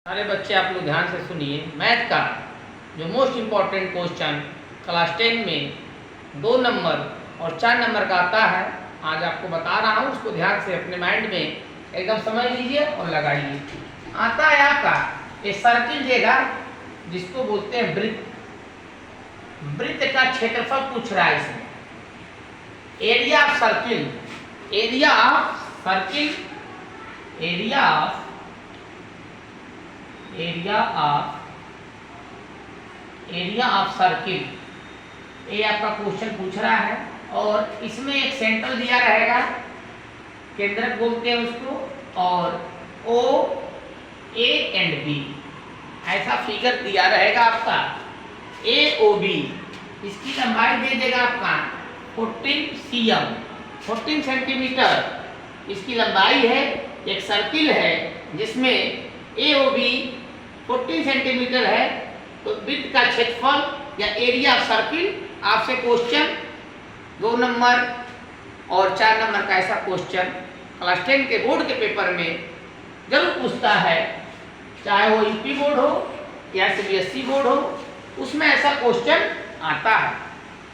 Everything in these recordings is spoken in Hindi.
सारे बच्चे आप लोग ध्यान से सुनिए। मैथ का जो मोस्ट इम्पॉर्टेंट क्वेश्चन क्लास 10 में 2 नंबर और 4 नंबर का आता है, आज आपको बता रहा हूँ। उसको ध्यान से अपने माइंड में एकदम समझ लीजिए और लगाइए। आता है आपका एक सर्किल देगा जिसको बोलते हैं वृत्त। वृत्त का क्षेत्रफल पूछ रहा है इसमें। Area of circle, area of circle, area of circle, ये आपका क्वेश्चन पूछ रहा है। और इसमें एक सेंटर दिया रहेगा, केंद्रक बोलते हैं उसको, और ओ ए एंड बी ऐसा फिगर दिया रहेगा आपका। ए ओ बी, इसकी लंबाई दे देगा आपका 14 cm, 14 सेंटीमीटर इसकी लंबाई है। एक सर्किल है जिसमें ए ओ बी 14 सेंटीमीटर है। तो वृत्त का क्षेत्रफल या एरिया ऑफ सर्किल आपसे क्वेश्चन 2 नंबर और 4 नंबर का ऐसा क्वेश्चन क्लास 10 के बोर्ड के पेपर में जरूर पूछता है, चाहे वो यूपी बोर्ड हो या सीबीएसई बोर्ड हो, उसमें ऐसा क्वेश्चन आता है।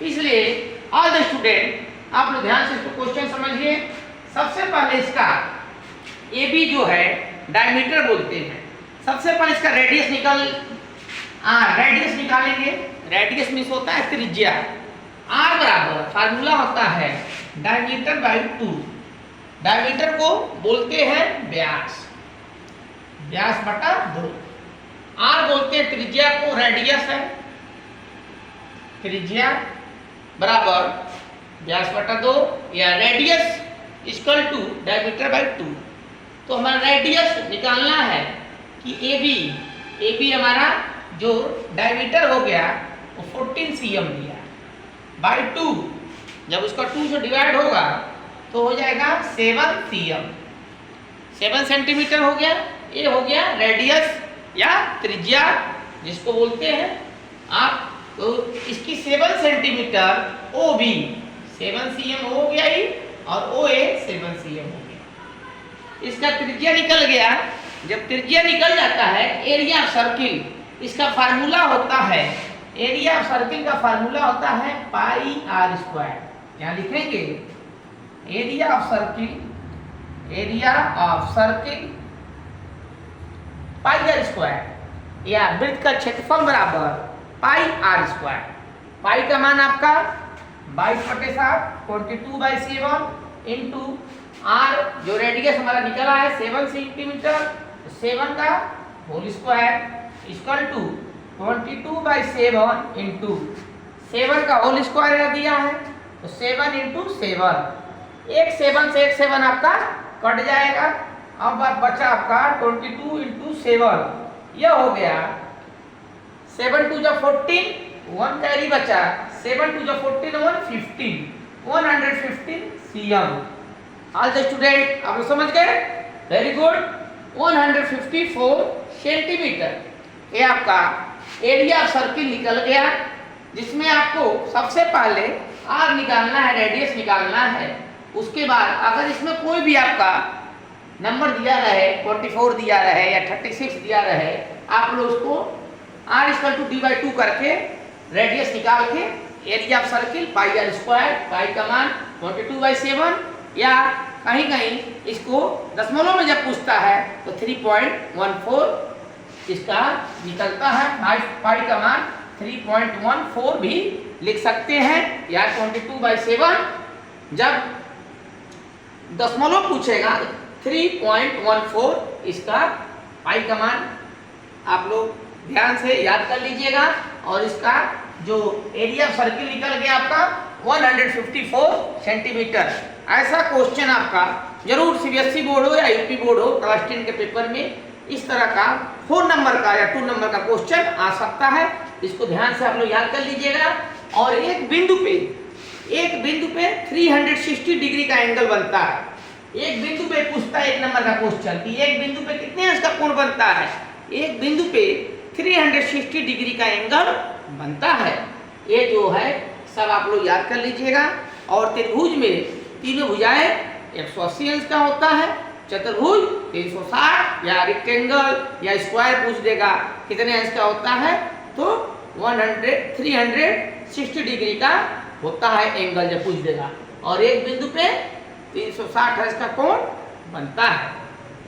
इसलिए ऑल द स्टूडेंट आप लोग ध्यान से इसको क्वेश्चन समझिए। सबसे पहले इसका ए बी जो है डायमीटर बोलते हैं। सबसे पहले इसका रेडियस रेडियस निकालेंगे। रेडियस मीन्स होता है त्रिज्या। आर बराबर फार्मूला होता है डायमीटर बाई 2। डायमीटर को बोलते हैं व्यास, व्यास बटा 2। आर बोलते हैं त्रिज्या को, रेडियस है, त्रिज्या बराबर व्यास बटा 2 या radius equal to diameter by 2। तो हमारा रेडियस निकालना है कि ए बी हमारा जो डायमीटर हो गया वो 14 cm दिया बाई 2। जब उसका 2 से डिवाइड होगा तो हो जाएगा 7 cm, 7 सेंटीमीटर हो गया। ये हो गया रेडियस या त्रिज्या जिसको बोलते हैं आप। तो इसकी 7 सेंटीमीटर ओ बी 7 cm हो गया ही, और ओ ए 7 cm हो गया। इसका त्रिज्या निकल गया। जब त्रिज्या निकल जाता है, एरिया ऑफ सर्किल इसका फार्मूला होता है, एरिया ऑफ सर्किल का फार्मूला होता है पाई आर स्क्वायर। यहाँ लिखेंगे area of circle, area of circle pi are square, या वृत्त का क्षेत्रफल बराबर पाई आर स्क्वायर। पाई का मान आपका 22/7 22/7 इंटू आर जो रेडियस हमारा निकला है 7 सेंटीमीटर, 7 का whole square equal to 22/7 into 7 का होल स्क्वायर दिया है तो 7 इंटू 7, एक 7 से एक 7 आपका कट जाएगा। अब बचा आपका 22 इंटू 7, यह हो गया 7 2 14, 1 कैरी बचा, 7 2 14 115, 115 cm। ऑल द स्टूडेंट आप लोग समझ गए, वेरी गुड। 154 सेंटीमीटर ये आपका एरिया ऑफ सर्किल निकल गया, जिसमें आपको सबसे पहले आर निकालना है, रेडियस निकालना है। उसके बाद अगर इसमें कोई भी आपका नंबर दिया रहे, 44 दिया रहे या 36 दिया रहे, आप लोग उसको R equal to D by 2 करके रेडियस निकाल के area of circle pi are square, pi का मान 22/7, या कहीं कहीं इसको दशमलव में जब पूछता है तो 3.14 इसका निकलता है। पाई का मान 3.14 भी लिख सकते हैं, या 22/7 जब दशमलव पूछेगा 3.14 इसका पाई का मान आप लोग ध्यान से याद कर लीजिएगा। और इसका जो एरिया ऑफ सर्किल निकल गया आपका 154 सेंटीमीटर। ऐसा क्वेश्चन आपका जरूर सीबीएसई बोर्ड हो या यूपी बोर्ड हो, क्लास 10 के पेपर में इस तरह का 4 नंबर का या 2 नंबर का क्वेश्चन आ सकता है। इसको ध्यान से आप लोग याद कर लीजिएगा। और एक बिंदु पे 360 डिग्री का एंगल बनता है। एक बिंदु पे पूछता है 1 नंबर का क्वेश्चन कि एक बिंदु पे कितने अंश का कोण बनता है। एक बिंदु पे 360 डिग्री का एंगल बनता है। ये जो है सब आप लोग याद कर लीजिएगा। और त्रिभुज में तीनों भुजाएं 180 अंश का होता है, चतुर्भुज 360 या रेक्टेंगल या स्क्वायर पूछ देगा कितने अंश का होता है, तो 360 डिग्री का होता है एंगल जब पूछ देगा, और एक बिंदु पे 360 अंश का कोण बनता है।